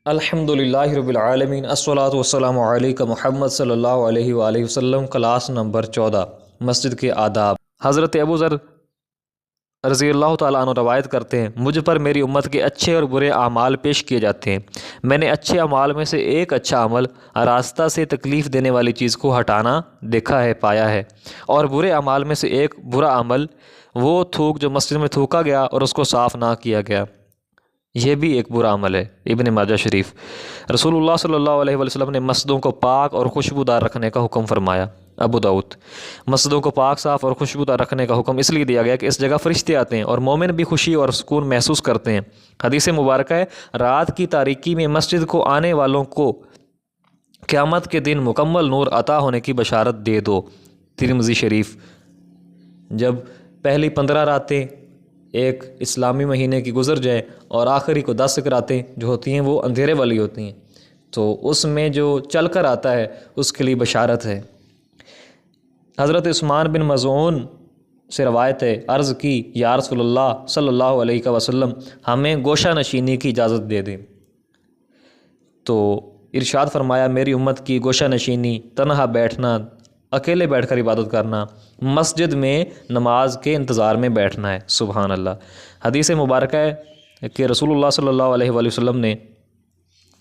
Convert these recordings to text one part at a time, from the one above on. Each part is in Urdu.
الحمدللہ رب العالمین الصلاۃ والسلام علیک محمد صلی اللہ علیہ وآلہ وسلم۔ کلاس نمبر 14 مسجد کے آداب۔ حضرت ابو ذر رضی اللہ تعالیٰ عنہ روایت کرتے ہیں، مجھ پر میری امت کے اچھے اور برے اعمال پیش کیے جاتے ہیں۔ میں نے اچھے اعمال میں سے ایک اچھا عمل راستہ سے تکلیف دینے والی چیز کو ہٹانا دیکھا ہے، پایا ہے، اور برے اعمال میں سے ایک برا عمل وہ تھوک جو مسجد میں تھوکا گیا اور اس کو صاف نہ کیا گیا، یہ بھی ایک برا عمل ہے۔ ابن ماجہ شریف۔ رسول اللہ صلی اللہ علیہ وسلم نے مسجدوں کو پاک اور خوشبودار رکھنے کا حکم فرمایا۔ ابو داؤد۔ مسجدوں کو پاک، صاف اور خوشبودار رکھنے کا حکم اس لیے دیا گیا کہ اس جگہ فرشتے آتے ہیں اور مومن بھی خوشی اور سکون محسوس کرتے ہیں۔ حدیث مبارکہ ہے، رات کی تاریکی میں مسجد کو آنے والوں کو قیامت کے دن مکمل نور عطا ہونے کی بشارت دے دو۔ ترمذی شریف۔ جب پہلی 15 راتیں ایک اسلامی مہینے کی گزر جائے اور آخری کو 10 راتیں جو ہوتی ہیں وہ اندھیرے والی ہوتی ہیں، تو اس میں جو چل کر آتا ہے اس کے لیے بشارت ہے۔ حضرت عثمان بن مظعون سے روایت ہے، عرض کی، یا رسول اللہ صلی اللہ علیہ وسلم، ہمیں گوشہ نشینی کی اجازت دے دیں۔ تو ارشاد فرمایا، میری امت کی گوشہ نشینی، تنہا بیٹھنا، اکیلے بیٹھ کر عبادت کرنا، مسجد میں نماز کے انتظار میں بیٹھنا ہے۔ سبحان اللہ۔ حدیث مبارکہ ہے کہ رسول اللہ صلی اللہ علیہ وآلہ وسلم نے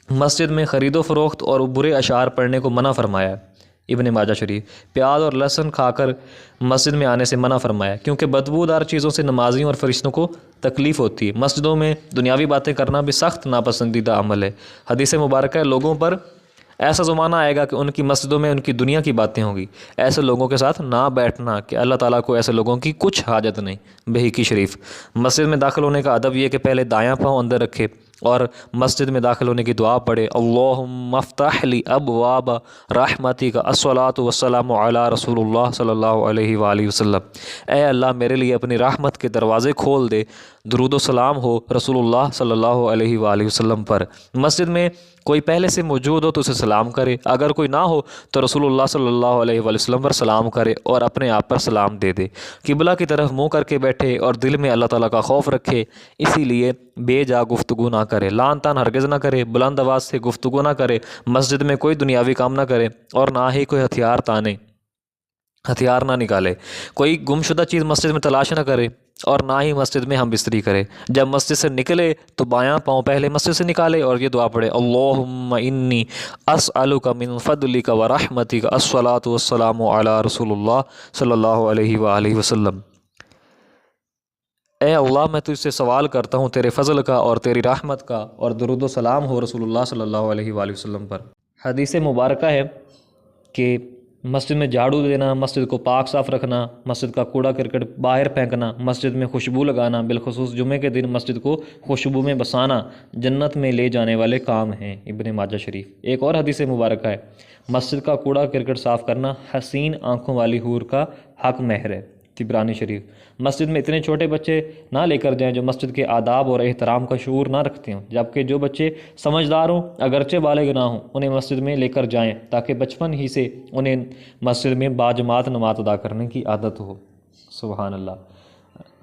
مسجد میں خرید و فروخت اور برے اشعار پڑھنے کو منع فرمایا۔ ابن ماجہ شریف۔ پیاز اور لہسن کھا کر مسجد میں آنے سے منع فرمایا، کیونکہ بدبودار چیزوں سے نمازیوں اور فرشتوں کو تکلیف ہوتی ہے۔ مسجدوں میں دنیاوی باتیں کرنا بھی سخت ناپسندیدہ عمل ہے۔ حدیث مبارکہ ہے، لوگوں پر ایسا زمانہ آئے گا کہ ان کی مسجدوں میں ان کی دنیا کی باتیں ہوں گی، ایسے لوگوں کے ساتھ نہ بیٹھنا کہ اللہ تعالیٰ کو ایسے لوگوں کی کچھ حاجت نہیں۔ بہقی شریف۔ مسجد میں داخل ہونے کا ادب یہ کہ پہلے دایاں پاؤں اندر رکھے اور مسجد میں داخل ہونے کی دعا پڑھے، اللہم افتح لی ابواب رحمتک الصلاۃ والسلام علی رسول اللہ صلی اللہ علیہ وآلہ وسلم۔ اے اللہ، میرے لیے اپنی رحمت کے دروازے کھول دے، درود و سلام ہو رسول اللہ صلی اللہ علیہ وآلہ وسلم پر۔ مسجد میں کوئی پہلے سے موجود ہو تو اسے سلام کرے، اگر کوئی نہ ہو تو رسول اللہ صلی اللہ علیہ وآلہ وسلم پر سلام کرے اور اپنے آپ پر سلام دے دے۔ قبلہ کی طرف منہ کر کے بیٹھے اور دل میں اللہ تعالیٰ کا خوف رکھے، اسی لیے بے جا گفتگو نہ کرے، لان تان ہرگز نہ کرے، بلند آواز سے گفتگو نہ کرے، مسجد میں کوئی دنیاوی کام نہ کرے اور نہ ہی کوئی ہتھیار نہ نکالے، کوئی گمشدہ چیز مسجد میں تلاش نہ کرے اور نہ ہی مسجد میں ہم بستری کرے۔ جب مسجد سے نکلے تو بایاں پاؤں پہلے مسجد سے نکالے اور یہ دعا پڑھے، اللہم انی اسألک من فضلک ورحمتک الصلاۃ والسلام علی رسول اللہ صلی اللہ علیہ وآلہ وسلم۔ اے اللہ، میں تجھ سے سوال کرتا ہوں تیرے فضل کا اور تیری رحمت کا، اور درود و سلام ہو رسول اللہ صلی اللہ علیہ وآلہ وسلم پر۔ حدیث مبارکہ ہے کہ مسجد میں جھاڑو دینا، مسجد کو پاک صاف رکھنا، مسجد کا کوڑا کرکٹ باہر پھینکنا، مسجد میں خوشبو لگانا، بالخصوص جمعے کے دن مسجد کو خوشبو میں بسانا جنت میں لے جانے والے کام ہیں۔ ابن ماجہ شریف۔ ایک اور حدیث مبارکہ ہے، مسجد کا کوڑا کرکٹ صاف کرنا حسین آنکھوں والی حور کا حق مہر ہے۔ طبرانی شریف۔ مسجد میں اتنے چھوٹے بچے نہ لے کر جائیں جو مسجد کے آداب اور احترام کا شعور نہ رکھتے ہوں، جبکہ جو بچے سمجھدار ہوں، اگرچہ بالغ نہ ہوں، انہیں مسجد میں لے کر جائیں تاکہ بچپن ہی سے انہیں مسجد میں باجماعت نماز ادا کرنے کی عادت ہو۔ سبحان اللہ۔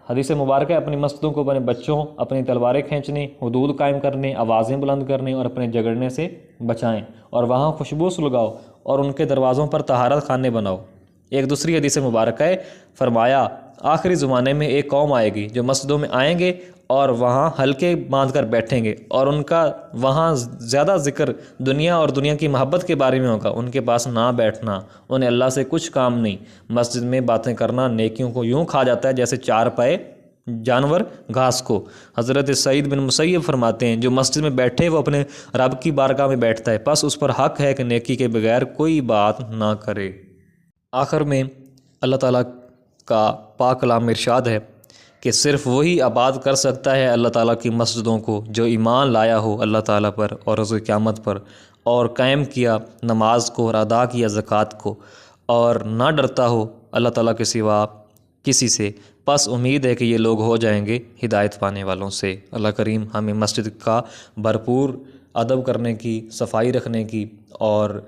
حدیث مبارکہ ہے، اپنی مسجدوں کو اپنے بچوں اپنی تلواریں کھینچنے، حدود قائم کرنے، آوازیں بلند کرنے اور اپنے جھگڑنے سے بچائیں، اور وہاں خوشبو سلگاؤ اور ان کے دروازوں پر طہارت خانے بناؤ۔ ایک دوسری حدیث مبارکہ ہے، فرمایا، آخری زمانے میں ایک قوم آئے گی جو مسجدوں میں آئیں گے اور وہاں حلقے باندھ کر بیٹھیں گے، اور ان کا وہاں زیادہ ذکر دنیا اور دنیا کی محبت کے بارے میں ہوگا۔ ان کے پاس نہ بیٹھنا، انہیں اللہ سے کچھ کام نہیں۔ مسجد میں باتیں کرنا نیکیوں کو یوں کھا جاتا ہے جیسے چار پائے جانور گھاس کو۔ حضرت سعید بن مسیب فرماتے ہیں، جو مسجد میں بیٹھے وہ اپنے رب کی بارگاہ میں بیٹھتا ہے، پس اس پر حق ہے کہ نیکی کے بغیر کوئی بات نہ کرے۔ آخر میں اللہ تعالیٰ کا پاک کلام میں ارشاد ہے کہ صرف وہی آباد کر سکتا ہے اللہ تعالیٰ کی مسجدوں کو جو ایمان لایا ہو اللہ تعالیٰ پر اور روز قیامت پر، اور قائم کیا نماز کو اور ادا کیا زکوٰۃ کو، اور نہ ڈرتا ہو اللہ تعالیٰ کے سوا کسی سے۔ پس امید ہے کہ یہ لوگ ہو جائیں گے ہدایت پانے والوں سے۔ اللہ کریم ہمیں مسجد کا بھرپور ادب کرنے کی، صفائی رکھنے کی، اور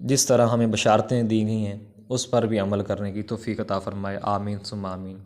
جس طرح ہمیں بشارتیں دی گئی ہیں اس پر بھی عمل کرنے کی توفیق عطا فرمائے۔ آمین ثم آمین۔